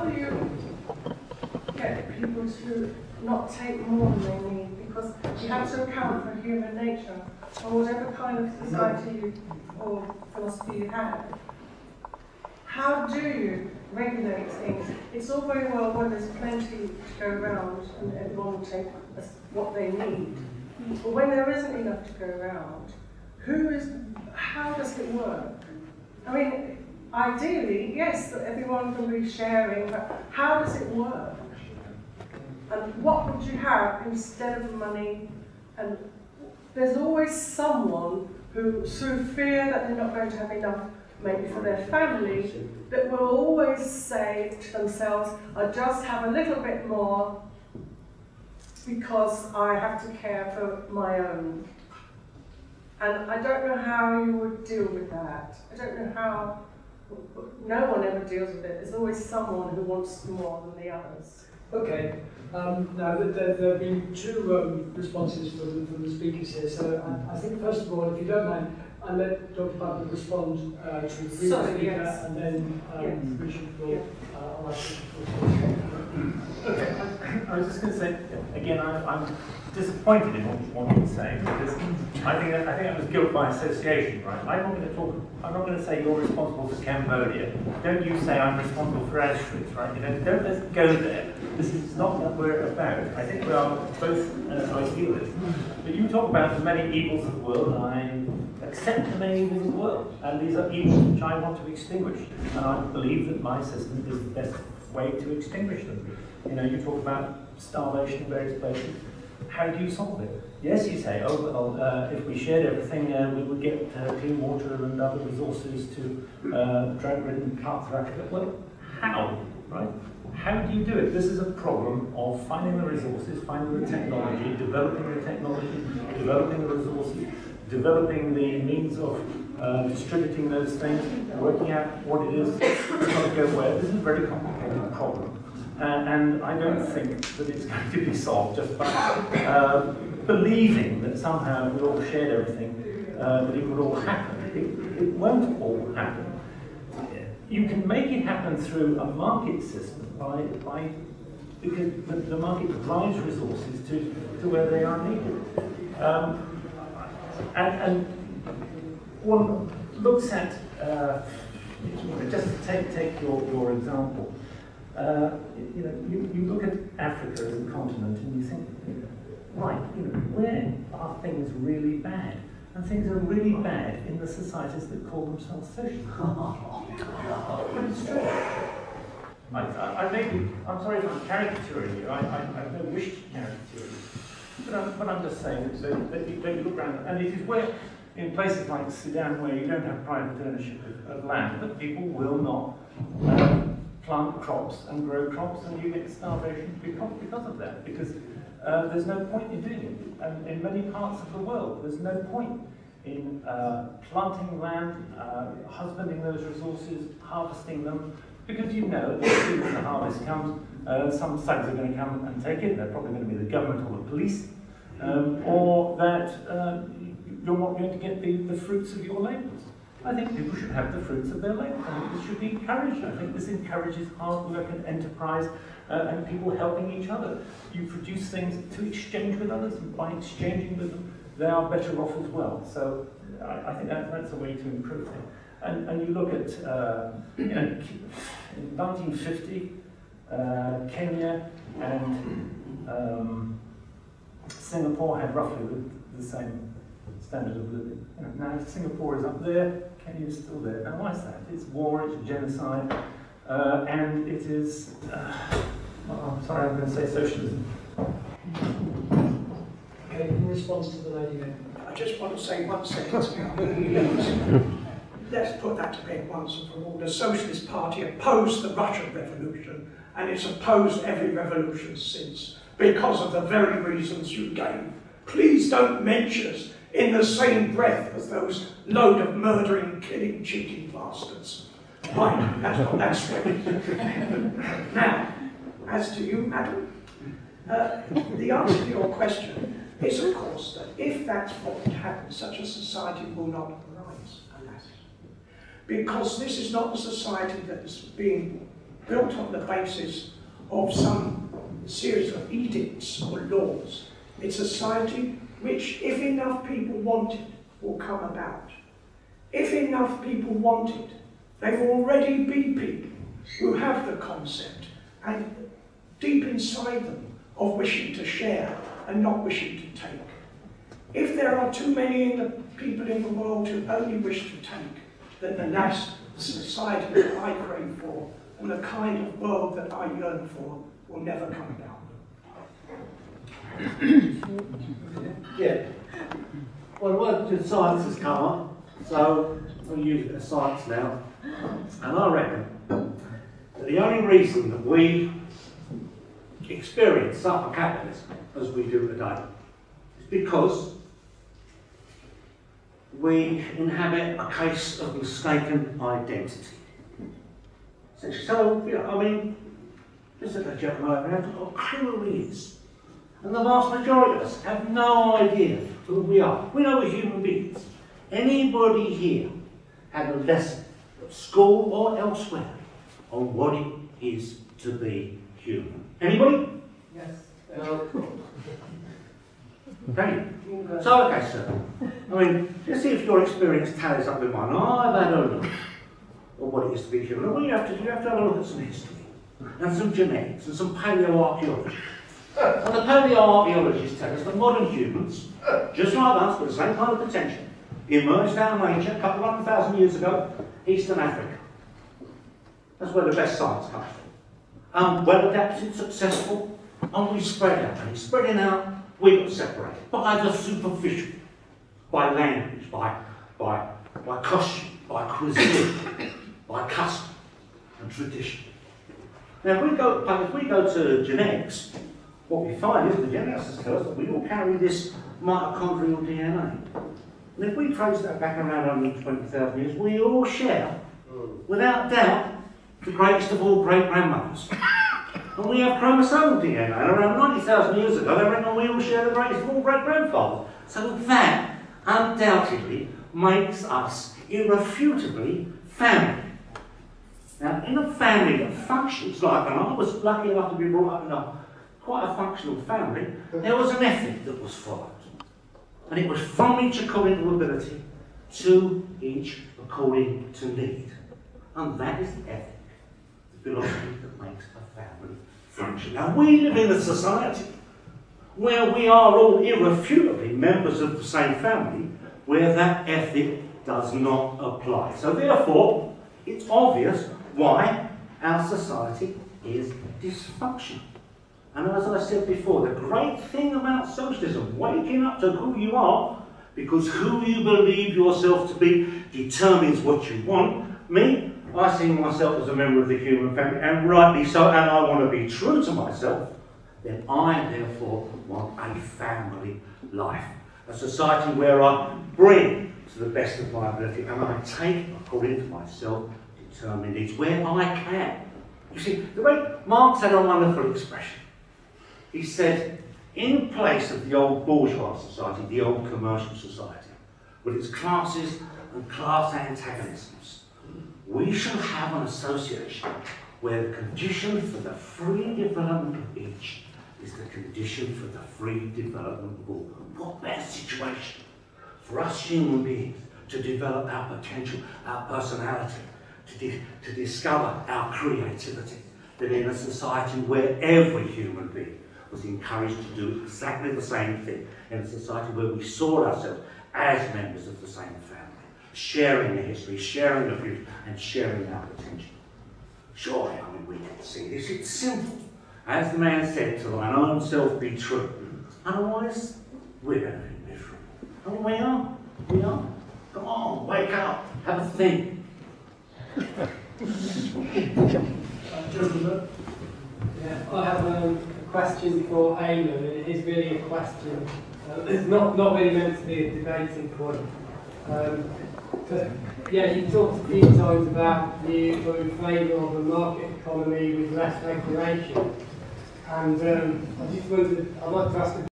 how do you get people to not take more than they need? Because you have to account for human nature, or whatever kind of society or philosophy you have. How do you regulate things? It's all very well when there's plenty to go around and everyone will take what they need. But when there isn't enough to go around, how does it work? I mean, ideally, yes, that everyone can be sharing, but how does it work? And what would you have instead of money? And there's always someone who, through fear that they're not going to have enough, maybe for their family, that will always say to themselves, I just have a little bit more because I have to care for my own. And I don't know how you would deal with that. I don't know how, no one ever deals with it. There's always someone who wants more than the others. Okay. Now, there have been two responses from the speakers here. So I think, first of all, if you don't mind, I'll let Dr. Butler respond to the previous speaker, yes. and then Richard will Okay, I was just going to say, again, I'm disappointed in what you're saying, because I think that was guilt by association, right? I'm not going to say you're responsible for Cambodia. Don't you say I'm responsible for Auschwitz, right? You know, don't let's go there. This is not what we're about. I think we are both idealists. But you talk about the many evils of the world, and I accept the many evils of the world, and these are evils which I want to extinguish. And I believe that my system is the best way to extinguish them. You know, you talk about starvation in various places. How do you solve it? Yes, you say, oh, well, if we shared everything, we would get clean water and other resources to drought-ridden parts of Africa. Well, how, right? How do you do it? This is a problem of finding the resources, finding the technology, developing the resources, developing the means of distributing those things, working out what it is that's going to go where. This is a very complicated problem. And I don't think that it's going to be solved just by believing that somehow we all shared everything, that it would all happen. It won't all happen. You can make it happen through a market system because the market drives resources to where they are needed. And one looks at, just to take your example, you know, you look at Africa as a continent and you think, right, you know, where are things really bad? And things are really bad in the societies that call themselves socialist. But it's true. I'm sorry if I'm caricaturing you. I have no wish to caricature you. But I'm just saying that you look around, and it is where, in places like Sudan, where you don't have private ownership of land, that people will not plant crops and grow crops, and you get starvation because of that. Because there's no point in doing it. And in many parts of the world, there's no point in planting land, husbanding those resources, harvesting them, because you know that as soon as the harvest comes, some thugs are going to come and take it. They're probably going to be the government or the police, or that you're not going to get the fruits of your labours. I think people should have the fruits of their labour. I think this should be encouraged. I think this encourages hard work and enterprise and people helping each other. You produce things to exchange with others, and by exchanging with them, they are better off as well. So I think that's a way to improve things. And you look at, you know, in 1950, Kenya and Singapore had roughly the same standard of living. You know, now Singapore is up there, Kenya is still there. Now why is that? It's war, it's genocide, and it is, well, I'm sorry, I'm going to say socialism. Okay, in response to the lady there. I just want to say one sentence now. Let's put that to bed once and for all. The Socialist Party opposed the Russian Revolution, and it's opposed every revolution since, because of the very reasons you gave. Please don't mention us in the same breath as those load of murdering, killing, cheating bastards. Right, that's what that's for. Now, as to you, madam, the answer to your question is, of course, that if that's what would happen, such a society will not arise, alas. Because this is not the society that is being built on the basis of some series of edicts or laws. It's a society which, if enough people want it, will come about. If enough people want it, there will already be people who have the concept and deep inside them of wishing to share and not wishing to take. If there are too many people in the world who only wish to take, then the last society that I crave for and the kind of world that I yearn for will never come about. Yeah. Well, the word science has come up, so we'll use it as science now. And I reckon that the only reason that we experience suffer capitalism as we do today is because we inhabit a case of mistaken identity. So, you know, I mean, this is a gentleman over here who's got a clue who he is. And the vast majority of us have no idea who we are. We know we're human beings. Anybody here had a lesson at school or elsewhere on what it is to be human? Anybody? Yes. No. Okay. So, okay, sir. I mean, let's see if your experience tallies up with mine. I've had a look at what it is to be human. And what you have to do, you have to have a look at some history, and some genetics, and some paleoarchaeology. And the paleoarchaeologists tell us that modern humans, just like us, with the same kind of potential, emerged out of nature a couple of 100,000 years ago, Eastern Africa. That's where the best science comes from. Well adapted, successful, and we spread out. And spreading out, we got separated by the superficial, by language, by costume, by cuisine, by custom and tradition. Now, if we go to genetics, what we find is the geneticists tell us that we all carry this mitochondrial DNA. And if we trace that back around 120,000 years, we all share, without doubt, the greatest of all great-grandmothers. And we have chromosomal DNA. And around 90,000 years ago, they reckon we all share the greatest of all great-grandfathers. So that undoubtedly makes us irrefutably family. Now, in a family that functions like, and I was lucky enough to be brought up in quite a functional family, there was an ethic that was followed. And it was from each according to ability, to each according to need. And that is the ethic, the philosophy that makes a family function. Now, we live in a society where we are all irrefutably members of the same family, where that ethic does not apply. So therefore, it's obvious why our society is dysfunctional. And as I said before, the great thing about socialism, waking up to who you are, because who you believe yourself to be determines what you want. Me, I see myself as a member of the human family, and rightly so, and I want to be true to myself, then I therefore want a family life. A society where I bring to the best of my ability, and I take, according to myself, determined needs, where I can. You see, the way Marx had a wonderful expression. He said, in place of the old bourgeois society, the old commercial society, with its classes and class antagonisms, we shall have an association where the condition for the free development of each is the condition for the free development of all. What better situation for us human beings to develop our potential, our personality, to discover our creativity, than in a society where every human being was encouraged to do exactly the same thing, in a society where we saw ourselves as members of the same family, sharing the history, sharing the future, and sharing our potential. Surely, I mean, we can see this. It's simple. As the man said, to thine own self be true. Otherwise, we're going to be miserable. And we are. We are. Come on, wake up. Have a think. Yeah, I have a question for Eamonn, and it is really a question. It's not really meant to be a debating point. Yeah, you talked a few times about you were in favour of a market economy with less regulation, and I just wondered, I'd like to ask